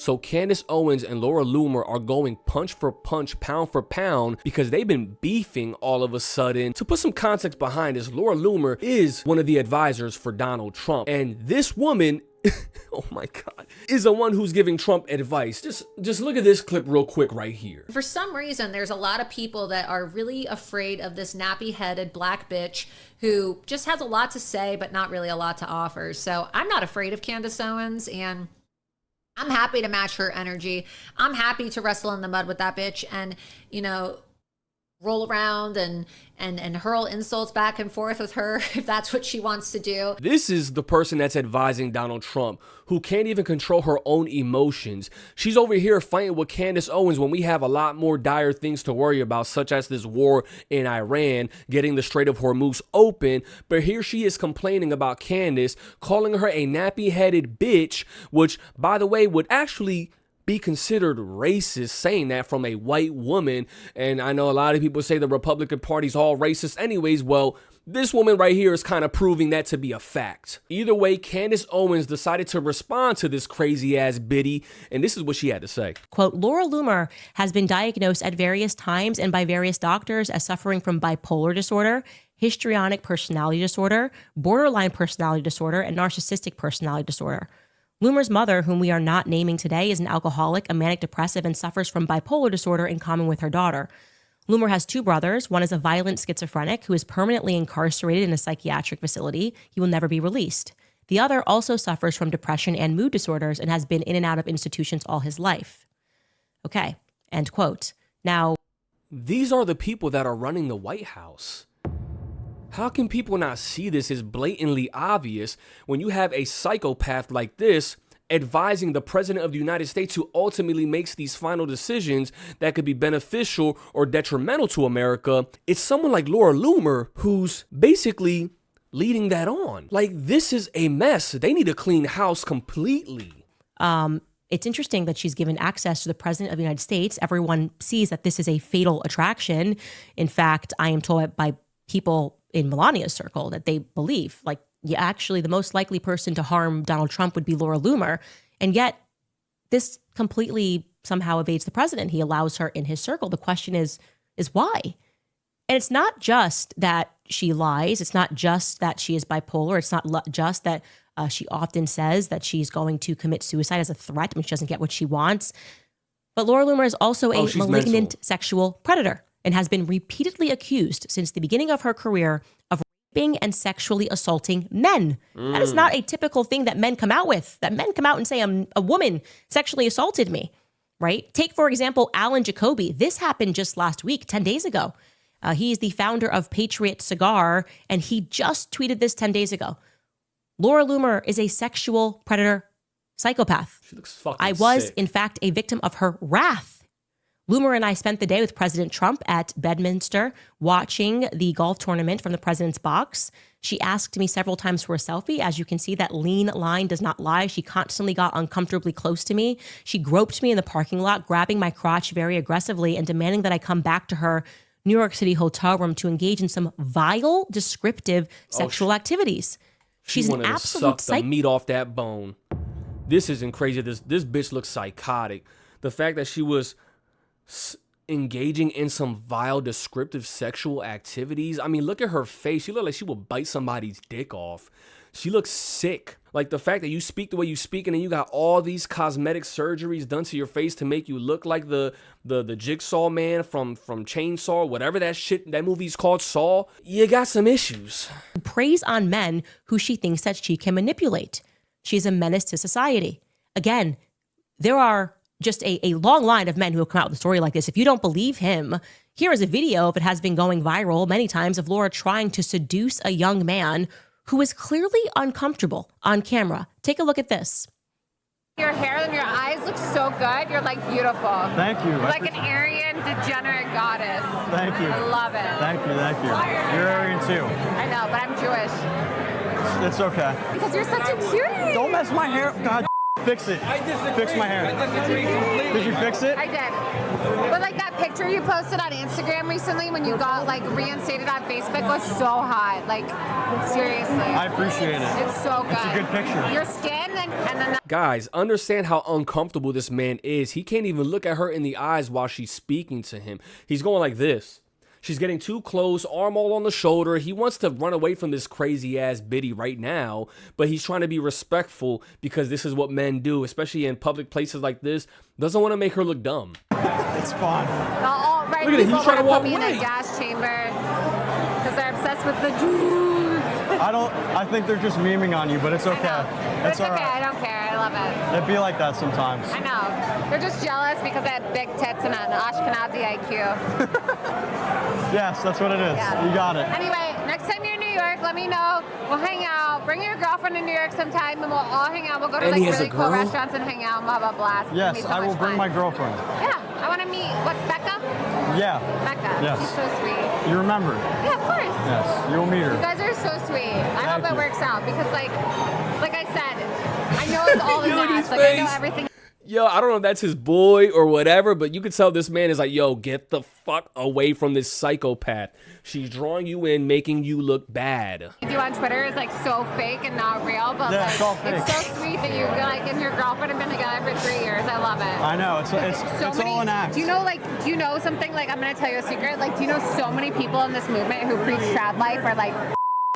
So Candace Owens and Laura Loomer are going punch for punch, pound for pound, because they've been beefing all of a sudden. To put some context behind this, Laura Loomer is one of the advisors for Donald Trump. And this woman, oh my God, is the one who's giving Trump advice. Just look at this clip real quick right here. For some reason, there's a lot of people that are really afraid of this nappy-headed black bitch who just has a lot to say, but not really a lot to offer. So I'm not afraid of Candace Owens, and I'm happy to match her energy. I'm happy to wrestle in the mud with that bitch and, you know, roll around and hurl insults back and forth with her if that's what she wants to do. This is the person that's advising Donald Trump, who can't even control her own emotions. She's over here fighting with Candace Owens when we have a lot more dire things to worry about, such as this war in Iran, getting the Strait of Hormuz open. But here she is complaining about Candace, calling her a nappy-headed bitch, which, by the way, would actually be considered racist, saying that from a white woman. And I know a lot of people say the Republican Party's all racist anyways. Well, this woman right here is kind of proving that to be a fact. Either way, Candace Owens decided to respond to this crazy ass biddy, and this is what she had to say. Quote, Laura Loomer has been diagnosed at various times and by various doctors as suffering from bipolar disorder, histrionic personality disorder, borderline personality disorder, and narcissistic personality disorder. Loomer's mother, whom we are not naming today, is an alcoholic, a manic depressive, and suffers from bipolar disorder in common with her daughter. Loomer has two brothers. One is a violent schizophrenic who is permanently incarcerated in a psychiatric facility. He will never be released. The other also suffers from depression and mood disorders and has been in and out of institutions all his life. Okay, end quote. Now, these are the people that are running the White House. How can people not see this as blatantly obvious when you have a psychopath like this advising the president of the United States, who ultimately makes these final decisions that could be beneficial or detrimental to America? It's someone like Laura Loomer who's basically leading that on. Like, this is a mess. They need to clean house completely. It's interesting that she's given access to the president of the United States. Everyone sees that this is a fatal attraction. In fact, I am told by people in Melania's circle that they believe, like, actually the most likely person to harm Donald Trump would be Laura Loomer. And yet this completely somehow evades the president. He allows her in his circle. The question is why? And it's not just that she lies. It's not just that she is bipolar. It's not just that she often says that she's going to commit suicide as a threat when she doesn't get what she wants. But Laura Loomer is also a malignant sexual predator and has been repeatedly accused since the beginning of her career of raping and sexually assaulting men. That is not a typical thing that men come out with, that men come out and say, a woman sexually assaulted me, right? Take, for example, Alan Jacoby. This happened just last week, 10 days ago. He is the founder of Patriot Cigar, and he just tweeted this 10 days ago. Laura Loomer is a sexual predator psychopath. She looks fucking I was, sick. in fact, a victim of her wrath. Loomer and I spent the day with President Trump at Bedminster watching the golf tournament from the president's box. She asked me several times for a selfie. As you can see, that lean line does not lie. She constantly got uncomfortably close to me. She groped me in the parking lot, grabbing my crotch very aggressively and demanding that I come back to her New York City hotel room to engage in some vile, descriptive sexual activities. She's an absolute suck the meat off that bone. This isn't crazy. This bitch looks psychotic. The fact that she was engaging in some vile, descriptive sexual activities. I mean, look at her face. She looked like she would bite somebody's dick off. She looks sick. Like, the fact that you speak the way you speak and then you got all these cosmetic surgeries done to your face to make you look like the Jigsaw man from Chainsaw, whatever that movie's called, Saw. You got some issues. Preys on men who she thinks that she can manipulate. She's a menace to society. Again, there are just a long line of men who have come out with a story like this. If you don't believe him, here is a video, if it has been going viral many times, of Laura trying to seduce a young man who is clearly uncomfortable on camera. Take a look at this. Your hair and your eyes look so good. You're like beautiful. Thank you. You're like an Aryan degenerate goddess. Thank you. I love it. Thank you. Thank you. You're Aryan too. I know, but I'm Jewish. It's okay. Because you're such a cutie. Don't mess my hair. God, fix it. I disagree. Fix my hair. I disagree completely. Did you fix it? I did. But like that picture you posted on Instagram recently when you got like reinstated on Facebook was so hot. Like, seriously. I appreciate it. It's so good. It's a good picture. Your skin and And then Guys, understand how uncomfortable this man is. He can't even look at her in the eyes while she's speaking to him. He's going like this. She's getting too close, arm all on the shoulder. He wants to run away from this crazy ass biddy right now, but he's trying to be respectful because this is what men do, especially in public places like this. Doesn't want to make her look dumb. It's fun. the alt-right Look at it, people he's trying to want walk to put me in away. a gas chamber because they're obsessed with the Jews. I think they're just memeing on you, but it's okay. I know. But it's all okay. right. I don't care. I love it. It'd be like that sometimes. I know. They're just jealous because I have big tits and an Ashkenazi IQ. Yes, that's what it is. Yeah. You got it. Anyway, next time you're in New York, let me know. We'll hang out. Bring your girlfriend to New York sometime, and we'll all hang out. We'll go to And like he has a really cool girl? restaurants and hang out. And we'll have a blast. It's gonna be Yes, so I will much bring fun. my girlfriend. Yeah, I want to meet. What, Becca? Yeah. Becca. Yes. She's so sweet. You remember? Yeah, of course. Yes, you'll meet her. You guys are so sweet. I hope Thank it you. works out because, like I said, I know it's all in Look at that. his Like I know face. everything. Yo, I don't know if that's his boy or whatever, but you can tell this man is like, yo, get the fuck away from this psychopath. She's drawing you in, making you look bad. You do on Twitter is like so fake and not real, but Yeah, like it's all fake. it's so sweet that you like and your girlfriend have been together for 3 years. I love it. I know, it's all an act. Do you know something? Like, I'm gonna tell you a secret. Like, do you know so many people in this movement who preach trad life are like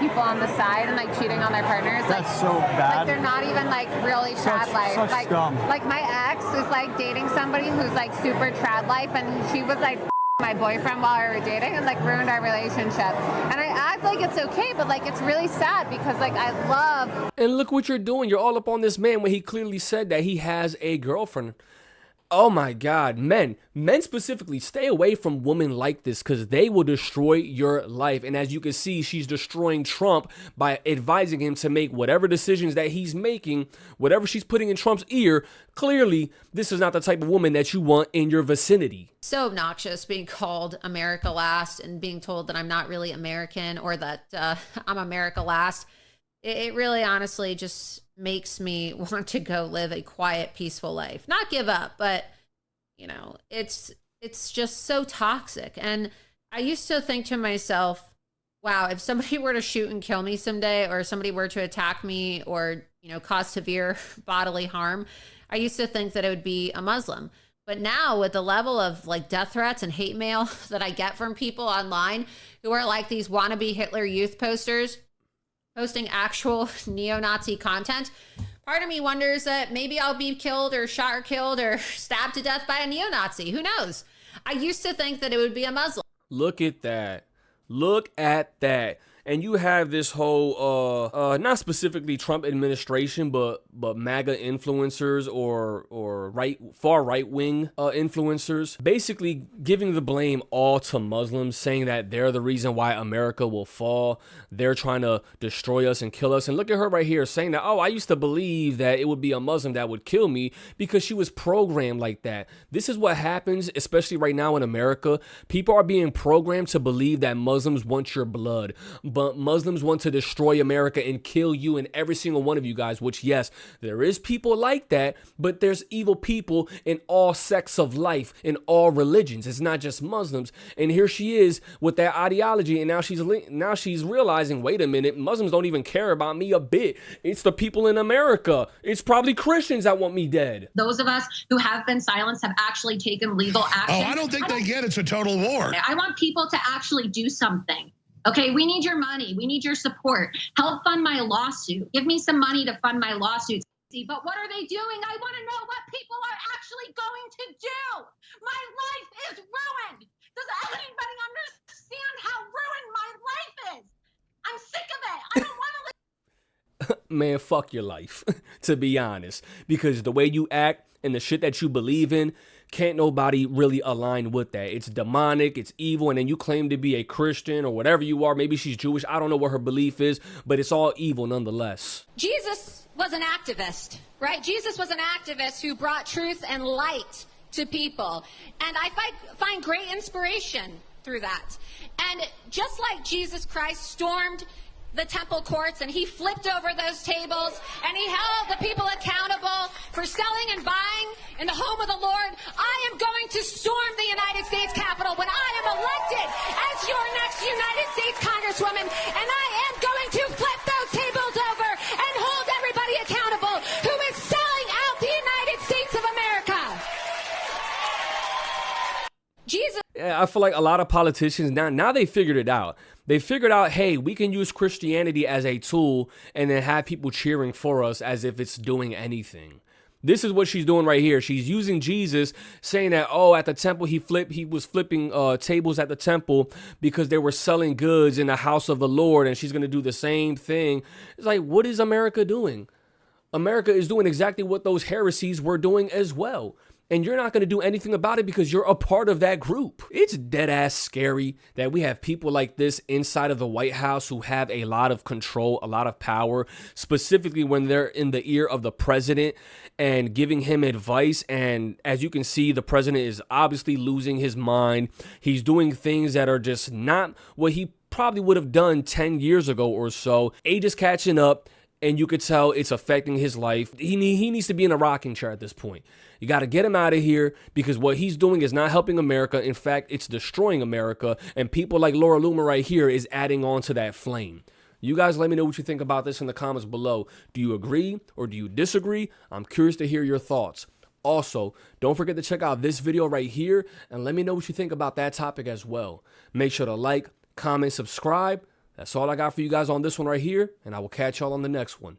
people on the side and like cheating on their partners? Like, That's so bad. like they're not even like really trad life. such Like, scum. like my ex is like dating somebody who's like super trad life, and she was like my boyfriend while we were dating and like ruined our relationship. And I act like it's okay, but like it's really sad because like I love. And look what you're doing. You're all up on this man when he clearly said that he has a girlfriend. Oh my God, men specifically, stay away from women like this because they will destroy your life. And as you can see, she's destroying Trump by advising him to make whatever decisions that he's making, whatever she's putting in Trump's ear. Clearly, this is not the type of woman that you want in your vicinity. So obnoxious being called America last and being told that I'm not really American or that I'm America last. It really honestly just makes me want to go live a quiet, peaceful life. Not give up, but you know, it's just so toxic. And I used to think to myself, wow, if somebody were to shoot and kill me someday, or somebody were to attack me or, you know, cause severe bodily harm, I used to think that it would be a Muslim. But now with the level of like death threats and hate mail that I get from people online who are like these wannabe Hitler Youth posters, posting actual neo-Nazi content, part of me wonders that maybe I'll be killed or shot or killed or stabbed to death by a neo-Nazi. Who knows? I used to think that it would be a Muslim. Look at that. Look at that. And you have this whole, not specifically Trump administration, but MAGA influencers or far right wing influencers, basically giving the blame all to Muslims, saying that they're the reason why America will fall. They're trying to destroy us and kill us. And look at her right here saying that, oh, I used to believe that it would be a Muslim that would kill me because she was programmed like that. This is what happens, especially right now in America. People are being programmed to believe that Muslims want your blood. But Muslims want to destroy America and kill you and every single one of you guys, which, yes, there is people like that, but there's evil people in all sects of life, in all religions. It's not just Muslims. And here she is with that ideology, and now she's realizing, wait a minute, Muslims don't even care about me a bit. It's the people in America. It's probably Christians that want me dead. Those of us who have been silenced have actually taken legal action. Oh, I don't think they get it's a total war. I want people to actually do something. Okay, we need your money. We need your support. Help fund my lawsuit. Give me some money to fund my lawsuit. But what are they doing? I want to know what people are actually going to do. My life is ruined. Does anybody understand how ruined my life is? I'm sick of it. I don't want to live. Man, fuck your life, to be honest. Because the way you act and the shit that you believe in, can't nobody really align with that. It's demonic, it's evil, and then you claim to be a Christian or whatever you are. Maybe she's Jewish. I don't know what her belief is, but it's all evil nonetheless. Jesus was an activist, right? Jesus was an activist who brought truth and light to people. And I find great inspiration through that. And just like Jesus Christ stormed the temple courts and he flipped over those tables and he held the people accountable for selling and buying in the home of the Lord, I am going to storm the United States Capitol when I am elected as your next United States Congresswoman, and I am going to flip those tables over and hold everybody accountable who is I feel like a lot of politicians now they figured it out. They figured out, hey, we can use Christianity as a tool and then have people cheering for us as if it's doing anything. This is what she's doing right here. She's using Jesus, saying that, oh, at the temple, he was flipping tables at the temple because they were selling goods in the house of the Lord, and she's going to do the same thing. It's like, what is America doing? America is doing exactly what those heresies were doing as well. And you're not going to do anything about it because you're a part of that group. It's dead ass scary that we have people like this inside of the White House who have a lot of control, a lot of power, specifically when they're in the ear of the president and giving him advice. And as you can see, the president is obviously losing his mind. He's doing things that are just not what he probably would have done 10 years ago or so. Age is catching up. And you could tell it's affecting his life. He needs to be in a rocking chair at this point. You got to get him out of here because what he's doing is not helping America. In fact, it's destroying America. And people like Laura Loomer right here is adding on to that flame. You guys let me know what you think about this in the comments below. Do you agree or do you disagree? I'm curious to hear your thoughts. Also, don't forget to check out this video right here and let me know what you think about that topic as well. Make sure to like, comment, subscribe. That's all I got for you guys on this one right here, and I will catch y'all on the next one.